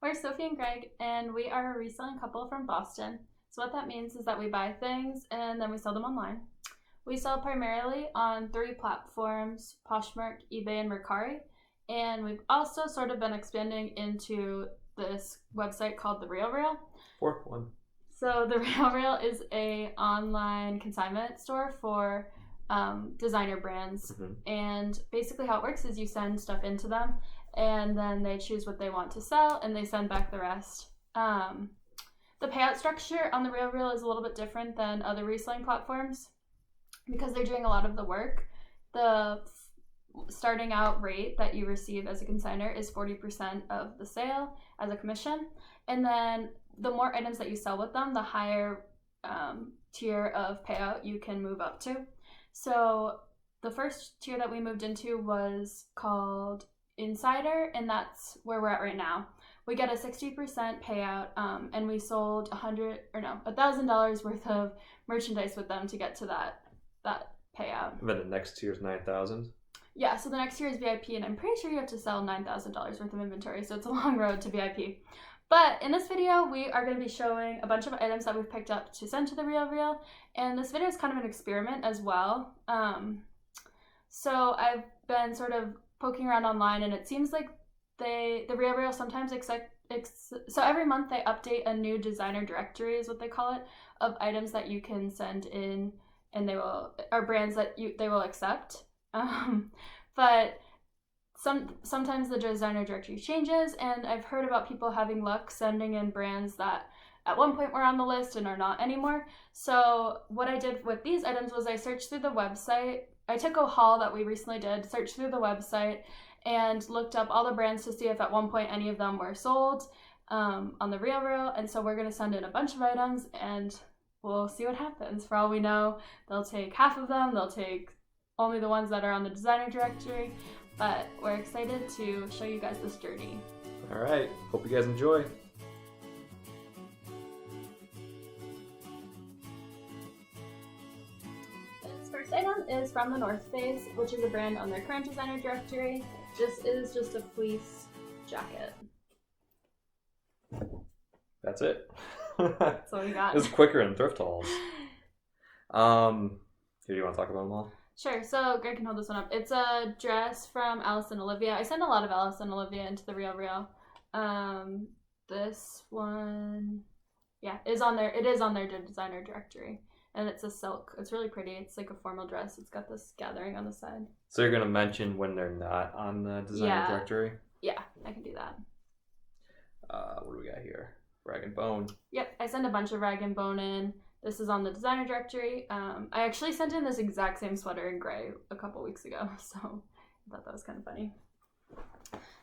We're Sophie and Greg, and we are a reselling couple from Boston. So what that means is that we buy things and then we sell them online. We sell primarily on 3 platforms, Poshmark, eBay, and Mercari. And we've also sort of been expanding into this website called the RealReal. Fourth one. So the RealReal is a online consignment store for designer brands. And basically how it works is you send stuff into them and then they choose what they want to sell and they send back the rest. The payout structure on the RealReal is a little bit different than other reselling platforms because they're doing a lot of the work. The starting out rate that you receive as a consignor is 40% of the sale as a commission. And then the more items that you sell with them, the higher tier of payout you can move up to. So the first tier that we moved into was called Insider, and that's where we're at right now. We get a 60% payout, and we sold $1,000 worth of merchandise with them to get to that payout. And then the next tier is 9,000. Yeah, so the next tier is VIP, and I'm pretty sure you have to sell $9,000 worth of inventory, so it's a long road to VIP. But in this video, we are going to be showing a bunch of items that we've picked up to send to the RealReal, and this video is kind of an experiment as well. So I've been sort of poking around online, and it seems like the RealReal sometimes so every month they update a new designer directory, is what they call it, of items that you can send in, and are brands that they will accept. But sometimes the designer directory changes, and I've heard about people having luck sending in brands that at one point were on the list and are not anymore. So what I did with these items was I searched through the website. I took a haul that we recently did, searched through the website, and looked up all the brands to see if at one point any of them were sold on the RealReal. And so we're going to send in a bunch of items, and we'll see what happens. For all we know, they'll take half of them. They'll take only the ones that are on the designer directory. But we're excited to show you guys this journey. All right. Hope you guys enjoy. This first item is from the North Face, which is a brand on their current designer directory. This is just a fleece jacket. That's it. That's what we got. It's quicker than Thrift Hauls. Do you want to talk about them all? Sure, so Greg can hold this one up. It's a dress from Alice and Olivia. I send a lot of Alice and Olivia into the RealReal. This one, yeah, it is on their designer directory. And it's a silk. It's really pretty. It's like a formal dress. It's got this gathering on the side. So you're going to mention when they're not on the designer directory? Yeah, I can do that. What do we got here? Rag and Bone. Yep, I send a bunch of Rag and Bone in. This is on the designer directory. I actually sent in this exact same sweater in gray a couple weeks ago, so I thought that was kind of funny.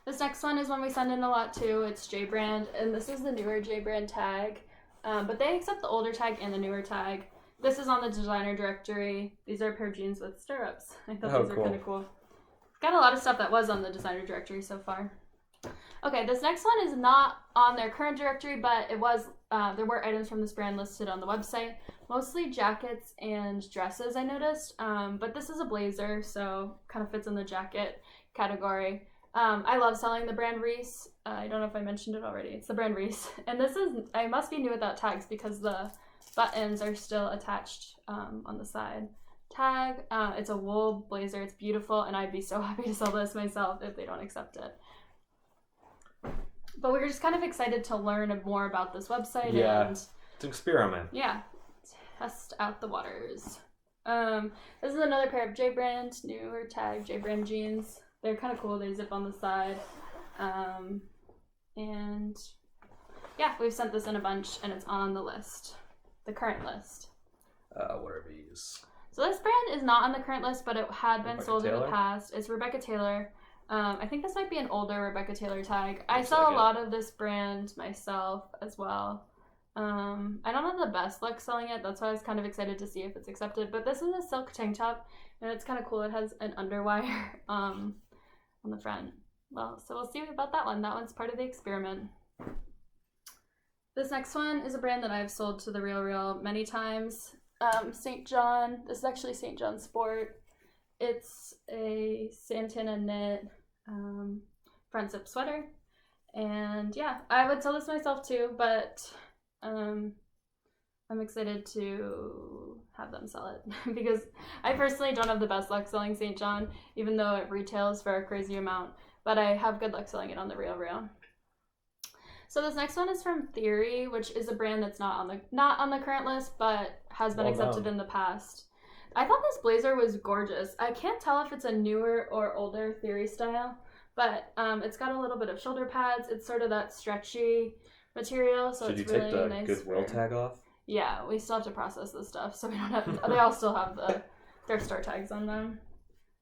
This next one is one we send in a lot too. It's J Brand, and this is the newer J Brand tag, but they accept the older tag and the newer tag. This is on the designer directory. These are a pair of jeans with stirrups. I thought these were kind of cool. Got a lot of stuff that was on the designer directory so far. Okay, this next one is not on their current directory, but it was. There were items from this brand listed on the website, mostly jackets and dresses, I noticed. But this is a blazer, so kind of fits in the jacket category. I love selling the brand Reese. I don't know if I mentioned it already. It's the brand Reese, and I must be new without tags because the buttons are still attached on the side. Tag. It's a wool blazer. It's beautiful, and I'd be so happy to sell this myself if they don't accept it. But we were just kind of excited to learn more about this website. Yeah, it's an experiment. Yeah, test out the waters. This is another pair of J Brand, newer tag J Brand jeans. They're kind of cool. They zip on the side. And yeah, we've sent this in a bunch, and it's on the list, the current list. What are these? So this brand is not on the current list, but it had been sold in the past. It's Rebecca Taylor. I think this might be an older Rebecca Taylor tag. I sell a lot of this brand myself as well. I don't have the best luck selling it. That's why I was kind of excited to see if it's accepted. But this is a silk tank top, and it's kind of cool. It has an underwire on the front. Well, so we'll see about that one. That one's part of the experiment. This next one is a brand that I've sold to the RealReal many times. St. John. This is actually St. John Sport. It's a Santana knit front zip sweater. And yeah, I would sell this myself too, but I'm excited to have them sell it because I personally don't have the best luck selling St. John, even though it retails for a crazy amount, but I have good luck selling it on the RealReal. So this next one is from Theory, which is a brand that's not on the current list, but has been accepted in the past. I thought this blazer was gorgeous. I can't tell if it's a newer or older Theory style, but it's got a little bit of shoulder pads. It's sort of that stretchy material, so Should it's you really take the nice. Goodwill tag off? Yeah, we still have to process this stuff, so we don't have. They all still have the thrift store tags on them.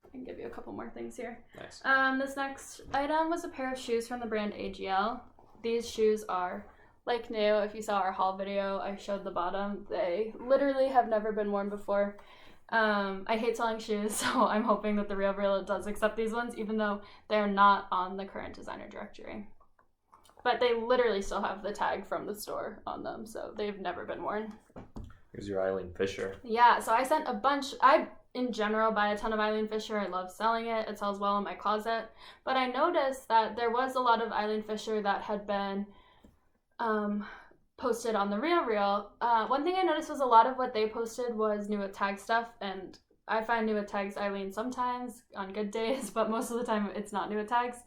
I can give you a couple more things here. Nice. This next item was a pair of shoes from the brand AGL. These shoes are like new. If you saw our haul video, I showed the bottom. They literally have never been worn before. I hate selling shoes, so I'm hoping that the RealReal does accept these ones, even though they're not on the current designer directory. But they literally still have the tag from the store on them, so they've never been worn. Here's your Eileen Fisher. Yeah, so I sent a bunch. I, in general, buy a ton of Eileen Fisher. I love selling it. It sells well in my closet. But I noticed that there was a lot of Eileen Fisher that had been posted on the RealReal. One thing I noticed was a lot of what they posted was new with tag stuff, and I find new with tags Eileen sometimes on good days, but most of the time it's not new with tags.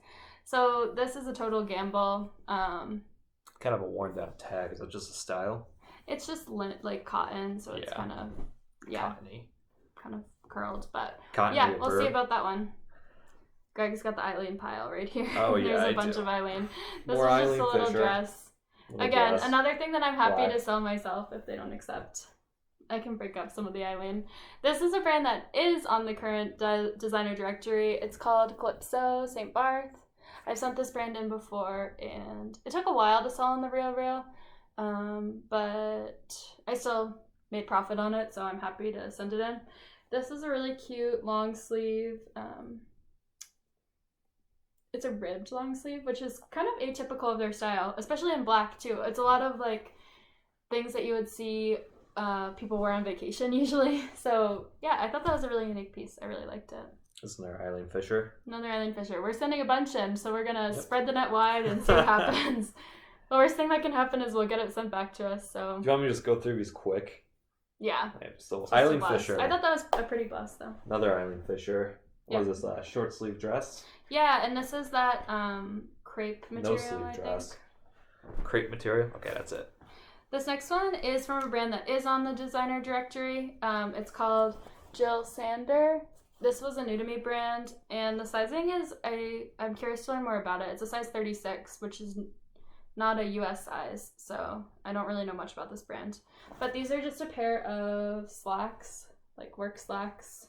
So this is a total gamble. Kind of a worn down tag. Is it just a style? It's just like cotton, so it's kind of cottony, kind of curled, but cottony yeah, we'll see about that one. Greg's got the Eileen pile right here. Oh yeah, there's a bunch of Eileen. This More is just Eileen a little Fisher. dress. Again, another thing that I'm happy to sell myself if they don't accept. I can break up some of the Eileen. This is a brand that is on the current designer directory. It's called Calypso St. Barth. I've sent this brand in before, and it took a while to sell on the RealReal, but I still made profit on it, so I'm happy to send it in. This is a really cute long sleeve. It's a ribbed long sleeve, which is kind of atypical of their style, especially in black too. It's a lot of like things that you would see people wear on vacation usually. So yeah, I thought that was a really unique piece. I really liked it. Isn't there Eileen Fisher? Another Eileen Fisher. We're sending a bunch in, so we're gonna spread the net wide and see what happens. The worst thing that can happen is we'll get it sent back to us. So do you want me to just go through these quick? Yeah. So Eileen blast. Fisher. I thought that was a pretty blast though. Another Eileen Fisher. What is this? Short sleeve dress? Yeah, and this is that crepe material. No sleeve I dress. think. Crepe material. Okay, that's it. This next one is from a brand that is on the designer directory. It's called Jill Sander. This was a new to me brand, and the sizing is, I'm curious to learn more about it. It's a size 36, which is not a US size, so I don't really know much about this brand. But these are just a pair of slacks, like work slacks.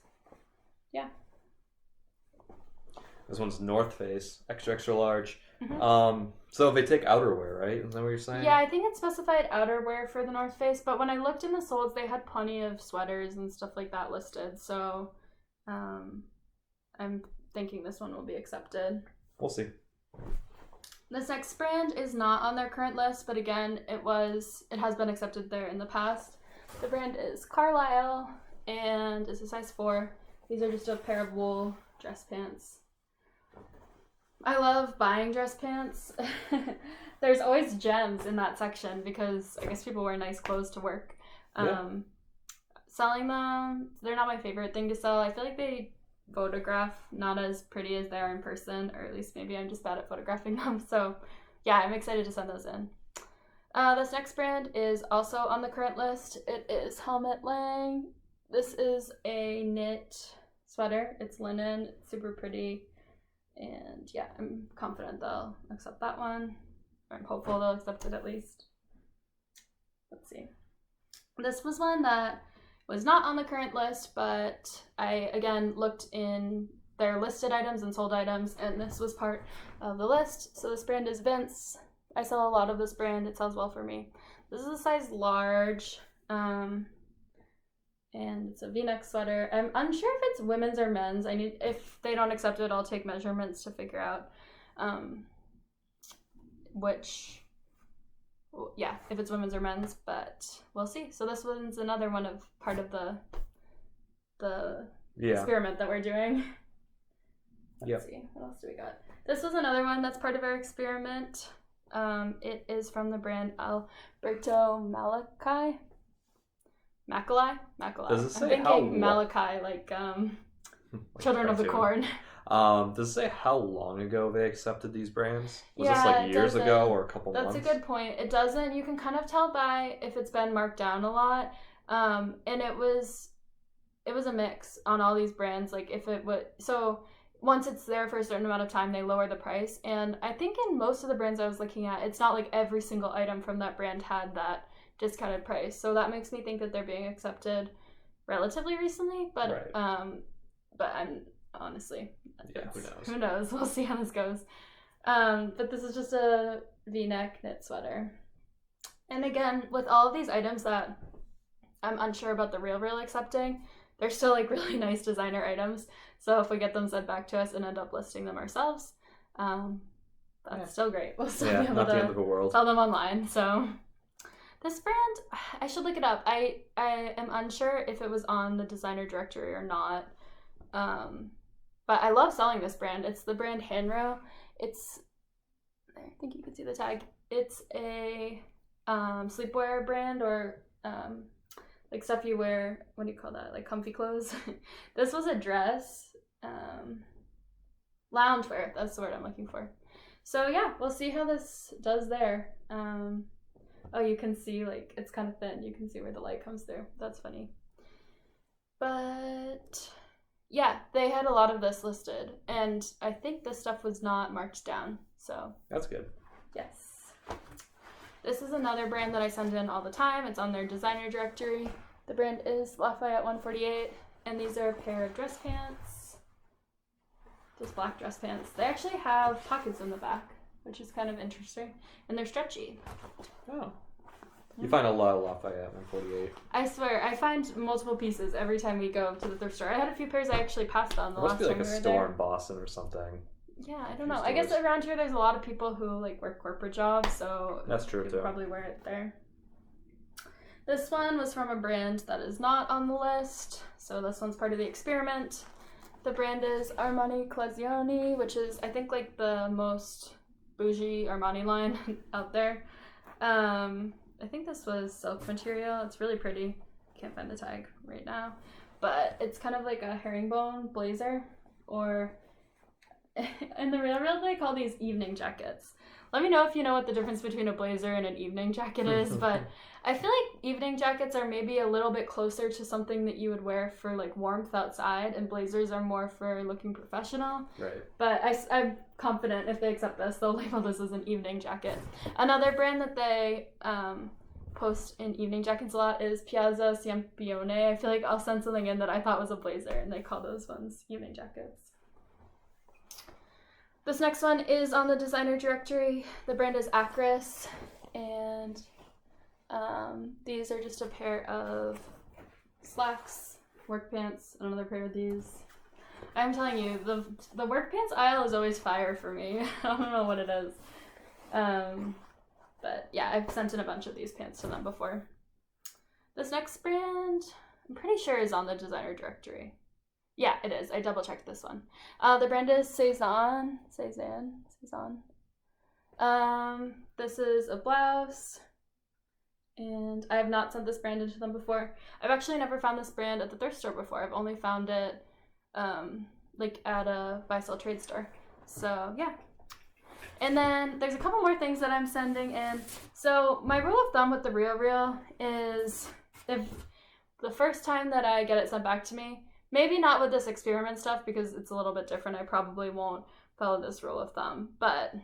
Yeah. This one's North Face, extra large. Mm-hmm. So they take outerwear, right? Is that what you're saying? Yeah, I think it specified outerwear for the North Face, but when I looked in the solds, they had plenty of sweaters and stuff like that listed, so I'm thinking this one will be accepted. We'll see. This next brand is not on their current list, but again, it has been accepted there in the past. The brand is Carlisle, and it's a size 4. These are just a pair of wool dress pants. I love buying dress pants. There's always gems in that section because I guess people wear nice clothes to work. Selling them, they're not my favorite thing to sell. I feel like they photograph not as pretty as they are in person, or at least maybe I'm just bad at photographing them. So yeah, I'm excited to send those in. This next brand is also on the current list. It is Helmut Lang. This is a knit sweater. It's linen, it's super pretty. And yeah, I'm confident they'll accept that one. I'm hopeful they'll accept it at least. Let's see. This was one that was not on the current list, but I, again, looked in their listed items and sold items, and this was part of the list. So this brand is Vince. I sell a lot of this brand. It sells well for me. This is a size large, and it's a V-neck sweater. I'm unsure if it's women's or men's. If they don't accept it, I'll take measurements to figure out if it's women's or men's, but we'll see. So this one's another one of part of the experiment that we're doing. Let's see, what else do we got? This was another one that's part of our experiment. It is from the brand Alberto Macaulay. Does it say I'm thinking Malachi, like Children of the Corn. Does it say how long ago they accepted these brands? Was Yeah, this like years ago or a couple months? That's a good point. It doesn't. You can kind of tell by if it's been marked down a lot. And it was a mix on all these brands. Like if it would, so once it's there for a certain amount of time, they lower the price. And I think in most of the brands I was looking at, it's not like every single item from that brand had that discounted price. So that makes me think that they're being accepted relatively recently. But but I'm honestly, who knows? We'll see how this goes. But this is just a V-neck knit sweater. And again, with all of these items that I'm unsure about the RealReal accepting, they're still like really nice designer items. So if we get them sent back to us and end up listing them ourselves, that's still great. We'll still be able not to the end of the world. Sell them online. So this brand, I should look it up. I am unsure if it was on the designer directory or not. But I love selling this brand. It's the brand Hanro. I think you can see the tag. It's a sleepwear brand, or like stuff you wear, what do you call that? Like comfy clothes. This was a dress. Loungewear, that's the word I'm looking for. So yeah, we'll see how this does there. Oh, you can see like it's kind of thin. You can see where the light comes through. That's funny. But yeah, they had a lot of this listed, and I think this stuff was not marked down. So that's good. Yes. This is another brand that I send in all the time. It's on their designer directory. The brand is Lafayette 148, and these are a pair of dress pants. Just black dress pants. They actually have pockets in the back, which is kind of interesting, and they're stretchy. Oh. You find a lot of Lafayette 148. I swear, I find multiple pieces every time we go to the thrift store. I had a few pairs I actually passed on the last time we were there. Must be like a store in Boston or something. Yeah, I don't know. I guess around here there's a lot of people who like work corporate jobs, so that's true too. Probably wear it there. This one was from a brand that is not on the list, so this one's part of the experiment. The brand is Armani Classioni, which is I think like the most bougie Armani line out there. I think this was silk material. It's really pretty. Can't find the tag right now, but it's kind of like a herringbone blazer, or in the RealReal they call these evening jackets. Let me know if you know what the difference between a blazer and an evening jacket is, but I feel like evening jackets are maybe a little bit closer to something that you would wear for like warmth outside, and blazers are more for looking professional. Right. But I'm confident if they accept this, they'll label this as an evening jacket. Another brand that they post in evening jackets a lot is Piazza Ciampione. I feel like I'll send something in that I thought was a blazer, and they call those ones evening jackets. This next one is on the designer directory. The brand is Acris, and these are just a pair of slacks, work pants, and another pair of these. I'm telling you, the work pants aisle is always fire for me. I don't know what it is. But yeah, I've sent in a bunch of these pants to them before. This next brand, I'm pretty sure is on the designer directory. Yeah, it is. I double checked this one. The brand is Cezanne. This is a blouse, and I have not sent this brand into them before. I've actually never found this brand at the thrift store before. I've only found it like at a buy-sell trade store. So yeah. And then there's a couple more things that I'm sending in. So my rule of thumb with the RealReal is if the first time that I get it sent back to me, maybe not with this experiment stuff because it's a little bit different, I probably won't follow this rule of thumb. But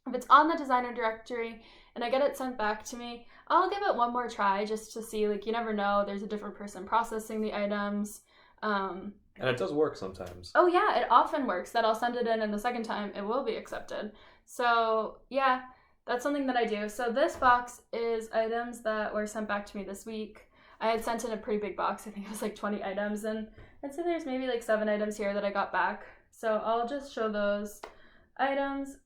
if it's on the designer directory and I get it sent back to me, I'll give it one more try just to see, like, you never know, there's a different person processing the items. And it does work sometimes. Oh yeah, it often works that I'll send it in and the second time it will be accepted. So yeah, that's something that I do. So this box is items that were sent back to me this week. I had sent in a pretty big box. I think it was like 20 items, and I'd say there's maybe like 7 items here that I got back. So I'll just show those items.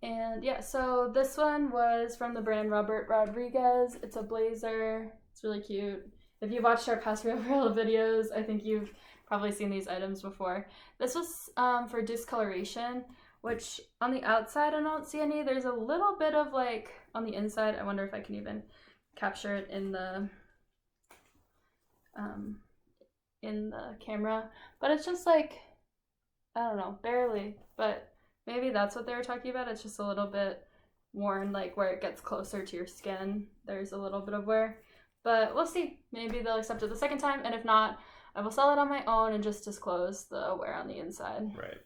And yeah, so this one was from the brand Robert Rodriguez. It's a blazer. It's really cute. If you've watched our past RealReal videos, I think you've probably seen these items before. This was for discoloration, which on the outside I don't see any. There's a little bit of like on the inside. I wonder if I can even capture it in the camera, but it's just like, I don't know, barely, but maybe that's what they were talking about. It's just a little bit worn, like where it gets closer to your skin, there's a little bit of wear, but we'll see. Maybe they'll accept it the second time, and if not, I will sell it on my own and just disclose the wear on the inside. Right.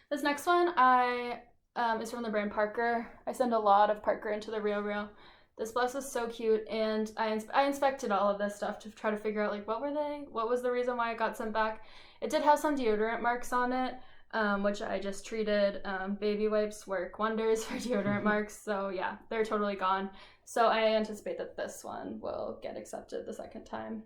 This next one is from the brand Parker. I send a lot of Parker into the RealReal. This blouse was so cute, and I inspected all of this stuff to try to figure out like what was the reason why it got sent back. It did have some deodorant marks on it, which I just treated. Baby wipes work wonders for deodorant marks, so yeah, they're totally gone. So I anticipate that this one will get accepted the second time.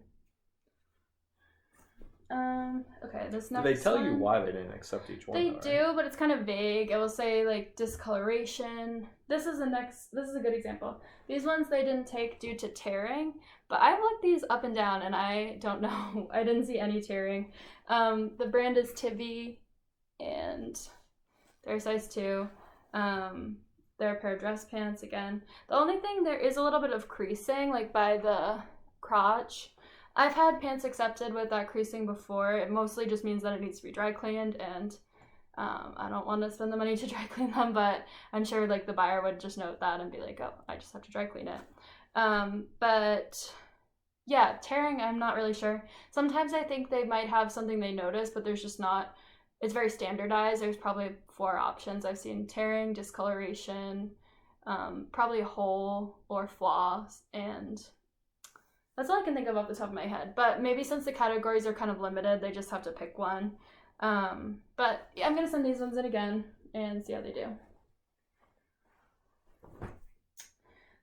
Okay, this next one. Do they tell you why they didn't accept each one? They do, but it's kind of vague. It will say like discoloration. This is a good example. These ones they didn't take due to tearing, but I've looked these up and down and I don't know. I didn't see any tearing. The brand is Tibby and they're size 2. They're a pair of dress pants again. The only thing, there is a little bit of creasing like by the crotch. I've had pants accepted with that creasing before. It mostly just means that it needs to be dry cleaned, and I don't want to spend the money to dry clean them, but I'm sure like the buyer would just note that and be like, oh, I just have to dry clean it. But yeah, tearing, I'm not really sure. Sometimes I think they might have something they notice, but there's just not. It's very standardized. There's probably 4 options. I've seen tearing, discoloration, probably a hole or flaw, and that's all I can think of off the top of my head. But maybe since the categories are kind of limited, they just have to pick one. But yeah, I'm going to send these ones in again and see how they do.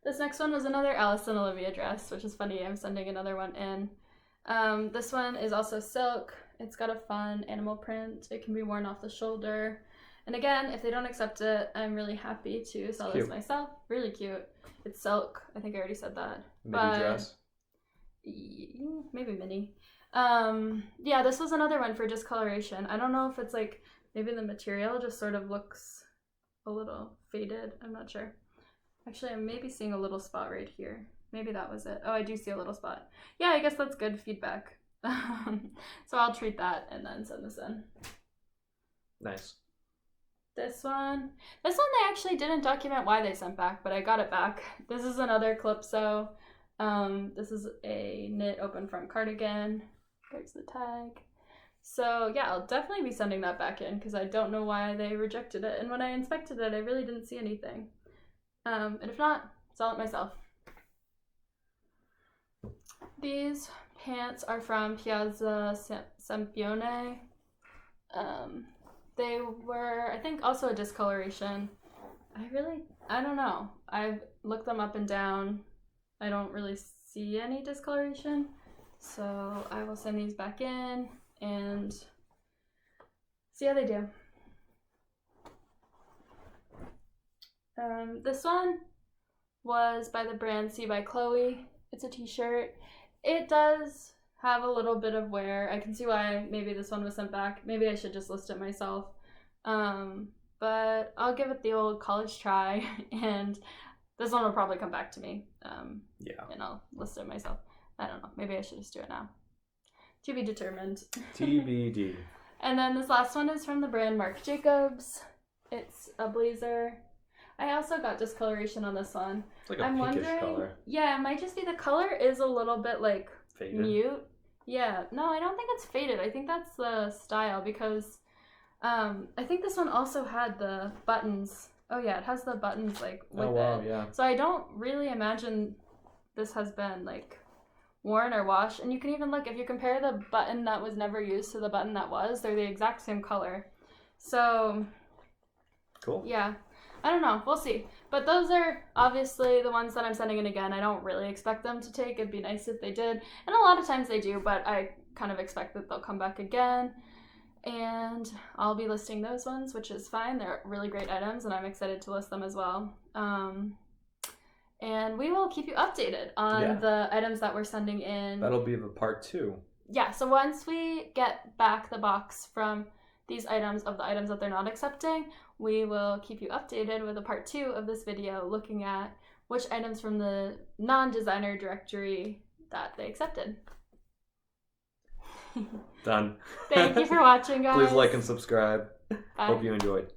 This next one was another Alice and Olivia dress, which is funny. I'm sending another one in. This one is also silk. It's got a fun animal print. It can be worn off the shoulder. And again, if they don't accept it, I'm really happy to sell this myself. Really cute. It's silk. I think I already said that. Mini dress? Maybe mini. Yeah, this was another one for discoloration. I don't know if it's like, maybe the material just sort of looks a little faded. I'm not sure. Actually, I'm maybe seeing a little spot right here. Maybe that was it. Oh, I do see a little spot. Yeah, I guess that's good feedback. So I'll treat that and then send this in. Nice. This one they actually didn't document why they sent back, but I got it back. This is another Calypso. This is a knit open front cardigan. There's the tag. So yeah, I'll definitely be sending that back in because I don't know why they rejected it. And when I inspected it, I really didn't see anything. And if not, sell it myself. These pants are from Piazza Sempione. They were, I think, also a discoloration. I don't know. I've looked them up and down. I don't really see any discoloration. So I will send these back in and see how they do. This one was by the brand C by Chloe. It's a t-shirt. It does have a little bit of wear. I can see why maybe this one was sent back. Maybe I should just list it myself. But I'll give it the old college try, and this one will probably come back to me. Yeah. And I'll list it myself. I don't know. Maybe I should just do it now. To be determined. TBD. And then this last one is from the brand Marc Jacobs. It's a blazer. I also got discoloration on this one. It's like a pinkish color. Yeah, it might just be the color is a little bit like faded. Mute. Yeah, no, I don't think it's faded. I think that's the style because I think this one also had the buttons. Oh yeah, it has the buttons like with it. Yeah. So I don't really imagine this has been like worn or washed. And you can even look, if you compare the button that was never used to the button that was, they're the exact same color. So cool. Yeah. I don't know. We'll see. But those are obviously the ones that I'm sending in again. I don't really expect them to take. It'd be nice if they did. And a lot of times they do, but I kind of expect that they'll come back again. And I'll be listing those ones, which is fine. They're really great items, and I'm excited to list them as well. And we will keep you updated on the items that we're sending in. That'll be the part 2. yeah, so once we get back the box from these items of the items that they're not accepting, we will keep you updated with a part 2 of this video looking at which items from the non-designer directory that they accepted. Done. Thank you for watching, guys. Please like and subscribe. Bye. Hope you enjoyed.